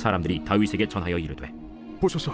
사람들이 다윗에게 전하여 이르되, 보소서,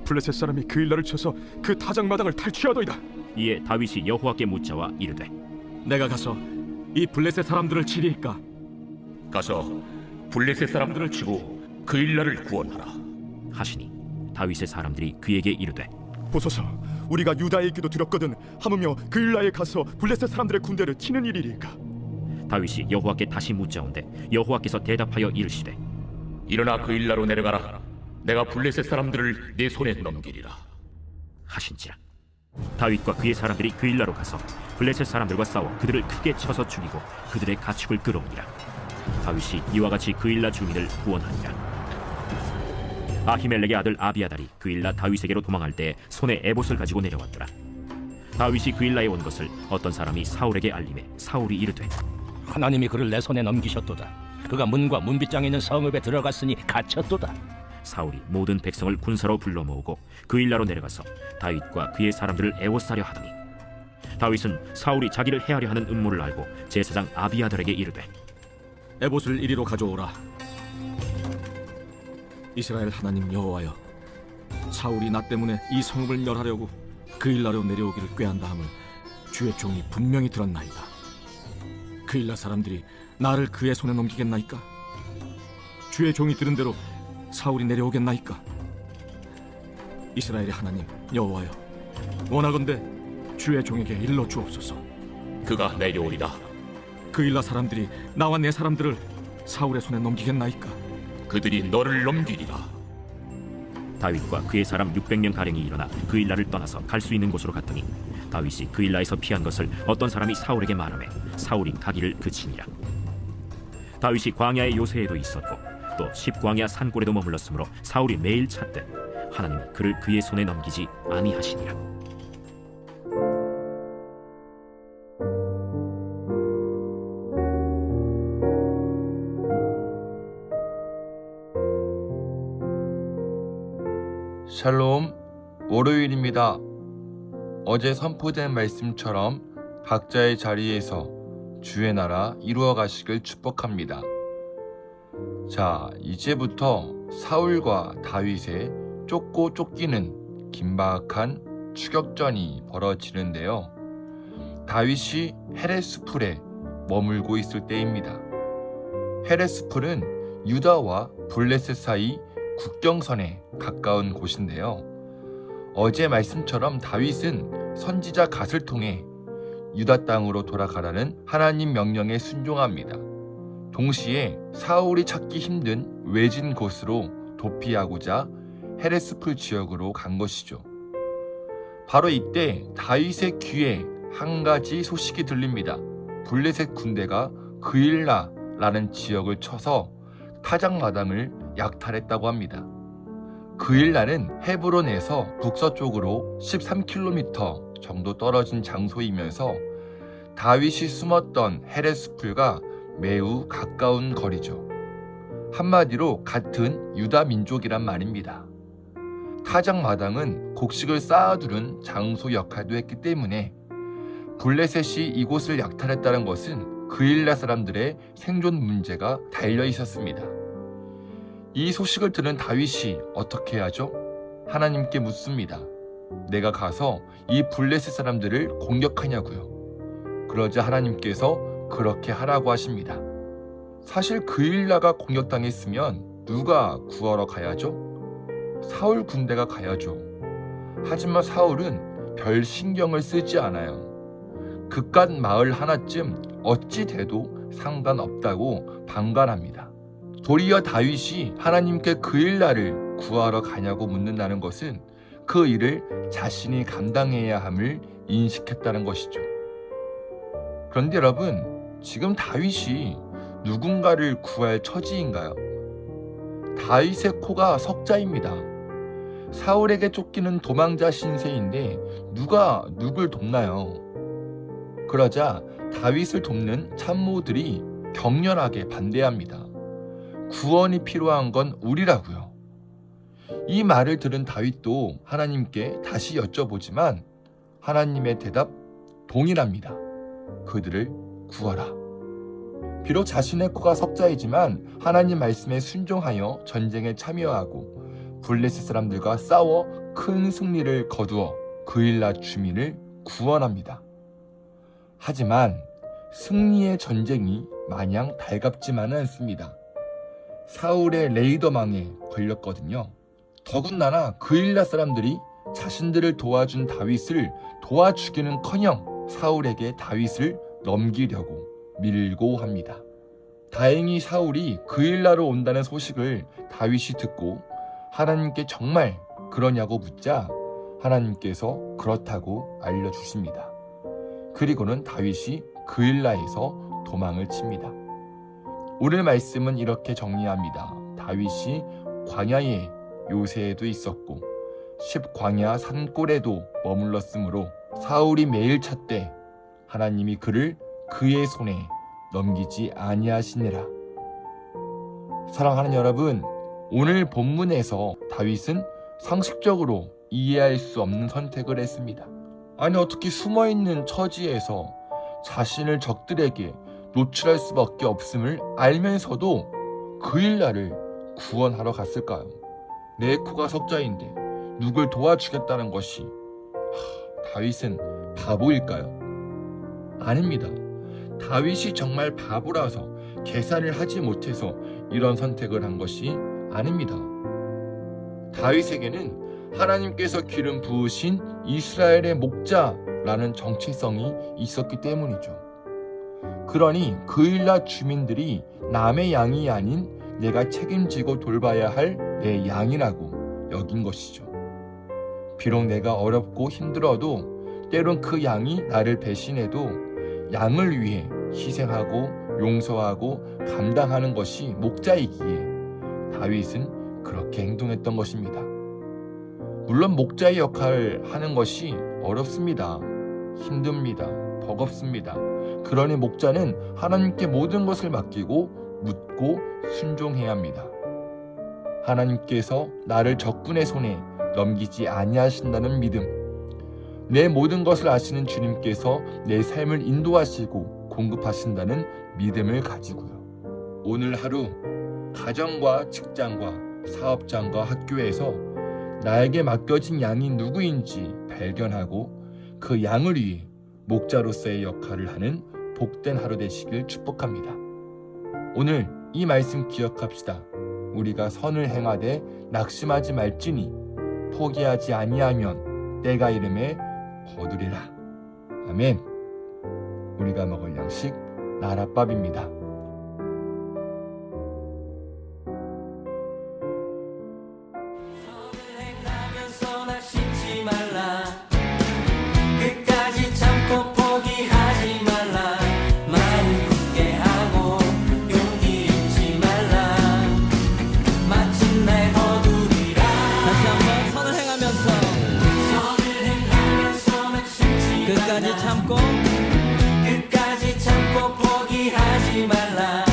블레셋 사람이 그일라를 쳐서 그 타작마당을 탈취하더이다. 이에 다윗이 여호와께 묻자와 이르되, 내가 가서 이 블레셋 사람들을 치리이까? 가서 블레셋 사람들을 치고 그일라를 구원하라. 하시니 다윗의 사람들이 그에게 이르되, 보소서, 우리가 유다에 있기도 두렵거든 하무며 그일라에 가서 블레셋 사람들의 군대를 치는 일이리까? 다윗이 여호와께 다시 묻자온데 여호와께서 대답하여 이르시되, 일어나 그일라로 내려가라. 내가 블레셋 사람들을 내 손에 넘기리라. 하신지라. 다윗과 그의 사람들이 그일라로 가서 블레셋 사람들과 싸워 그들을 크게 쳐서 죽이고 그들의 가축을 끌어오니라. 다윗이 이와 같이 그일라 주민을 구원하니라. 아히멜렉의 아들 아비아달이 그일라 다윗에게로 도망할 때 손에 에봇을 가지고 내려왔더라. 다윗이 그일라에 온 것을 어떤 사람이 사울에게 알림해 사울이 이르되, 하나님이 그를 내 손에 넘기셨도다. 그가 문과 문빗장에 있는 성읍에 들어갔으니 갇혔도다. 사울이 모든 백성을 군사로 불러 모으고 그일라로 내려가서 다윗과 그의 사람들을 애워싸려 하더니, 다윗은 사울이 자기를 해하려 하는 음모를 알고 제사장 아비아달에게 이르되, 에봇을 이리로 가져오라. 이스라엘 하나님 여호와여, 사울이 나 때문에 이 성읍을 멸하려고 그일라로 내려오기를 꾀한다 함을 주의 종이 분명히 들었나이다. 그일라 사람들이 나를 그의 손에 넘기겠나이까? 주의 종이 들은 대로 사울이 내려오겠나이까? 이스라엘의 하나님 여호와여, 원하건대 주의 종에게 일러 주옵소서. 그가 내려오리라. 그일라 사람들이 나와 내 사람들을 사울의 손에 넘기겠나이까? 그들이 너를 넘기리라. 다윗과 그의 사람 600명 가량이 일어나 그일라를 떠나서 갈 수 있는 곳으로 갔더니 다윗이 그일라에서 피한 것을 어떤 사람이 사울에게 말하매 사울이 가기를 그치니라. 다윗이 광야의 요새에도 있었고 또 십광야 산골에도 머물렀으므로 사울이 매일 찾되 하나님이 그를 그의 손에 넘기지 아니하시니라. 샬롬, 월요일입니다. 어제 선포된 말씀처럼 각자의 자리에서 주의 나라 이루어 가시길 축복합니다. 자, 이제부터 사울과 다윗의 쫓고 쫓기는 긴박한 추격전이 벌어지는데요. 다윗이 헤레스풀에 머물고 있을 때입니다. 헤레스풀은 유다와 블레셋 사이 국경선에 가까운 곳인데요. 어제 말씀처럼 다윗은 선지자 갓을 통해 유다 땅으로 돌아가라는 하나님 명령에 순종합니다. 동시에 사울이 찾기 힘든 외진 곳으로 도피하고자 헤레스풀 지역으로 간 것이죠. 바로 이때 다윗의 귀에 한 가지 소식이 들립니다. 블레셋 군대가 그일라라는 지역을 쳐서 타작마당을 약탈했다고 합니다. 그일라는 헤브론에서 북서쪽으로 13km 정도 떨어진 장소이면서 다윗이 숨었던 헤레스풀과 매우 가까운 거리죠. 한마디로 같은 유다 민족이란 말입니다. 타작마당은 곡식을 쌓아두는 장소 역할도 했기 때문에 블레셋이 이곳을 약탈했다는 것은 그일라 사람들의 생존 문제가 달려 있었습니다. 이 소식을 들은 다윗이 어떻게 하죠? 하나님께 묻습니다. 내가 가서 이 블레셋 사람들을 공격하냐고요. 그러자 하나님께서 그렇게 하라고 하십니다. 사실 그일라가 공격당했으면 누가 구하러 가야죠? 사울 군대가 가야죠. 하지만 사울은 별 신경을 쓰지 않아요. 그깟 마을 하나쯤 어찌 돼도 상관없다고 방관합니다. 도리어 다윗이 하나님께 그일라를 구하러 가냐고 묻는다는 것은 그 일을 자신이 감당해야 함을 인식했다는 것이죠. 그런데 여러분, 지금 다윗이 누군가를 구할 처지인가요? 다윗의 코가 석자입니다. 사울에게 쫓기는 도망자 신세인데 누가 누굴 돕나요? 그러자 다윗을 돕는 참모들이 격렬하게 반대합니다. 구원이 필요한 건 우리라고요. 이 말을 들은 다윗도 하나님께 다시 여쭤보지만 하나님의 대답 동일합니다. 그들을 구하라. 비록 자신의 코가 석자이지만 하나님 말씀에 순종하여 전쟁에 참여하고 블레셋 사람들과 싸워 큰 승리를 거두어 그일라 주민을 구원합니다. 하지만 승리의 전쟁이 마냥 달갑지만은 않습니다. 사울의 레이더망에 걸렸거든요. 더군다나 그일라 사람들이 자신들을 도와준 다윗을 도와주기는커녕 사울에게 다윗을 넘기려고 밀고 합니다. 다행히 사울이 그일라로 온다는 소식을 다윗이 듣고 하나님께 정말 그러냐고 묻자 하나님께서 그렇다고 알려주십니다. 그리고는 다윗이 그일라에서 도망을 칩니다. 오늘 말씀은 이렇게 정리합니다. 다윗이 광야에 요새에도 있었고 10광야 산골에도 머물렀으므로 사울이 매일 찾되 하나님이 그를 그의 손에 넘기지 아니하시니라. 사랑하는 여러분, 오늘 본문에서 다윗은 상식적으로 이해할 수 없는 선택을 했습니다. 아니 어떻게 숨어있는 처지에서 자신을 적들에게 노출할 수밖에 없음을 알면서도 그일라를 구원하러 갔을까요? 내 코가 석자인데 누굴 도와주겠다는 것이 다윗은 바보일까요? 아닙니다. 다윗이 정말 바보라서 계산을 하지 못해서 이런 선택을 한 것이 아닙니다. 다윗에게는 하나님께서 기름 부으신 이스라엘의 목자라는 정체성이 있었기 때문이죠. 그러니 그일라 주민들이 남의 양이 아닌 내가 책임지고 돌봐야 할 내 양이라고 여긴 것이죠. 비록 내가 어렵고 힘들어도 때론 그 양이 나를 배신해도 양을 위해 희생하고 용서하고 감당하는 것이 목자이기에 다윗은 그렇게 행동했던 것입니다. 물론 목자의 역할을 하는 것이 어렵습니다. 힘듭니다. 버겁습니다. 그러니 목자는 하나님께 모든 것을 맡기고 묻고 순종해야 합니다. 하나님께서 나를 적군의 손에 넘기지 아니하신다는 믿음, 내 모든 것을 아시는 주님께서 내 삶을 인도하시고 공급하신다는 믿음을 가지고요. 오늘 하루 가정과 직장과 사업장과 학교에서 나에게 맡겨진 양이 누구인지 발견하고 그 양을 위해 목자로서의 역할을 하는 복된 하루 되시길 축복합니다. 오늘 이 말씀 기억합시다. 우리가 선을 행하되 낙심하지 말지니 포기하지 아니하면 때가 이름에 거두리라. 아멘. 우리가 먹을 양식 나랏밥입니다. 끝까지 참고 포기하지 말라.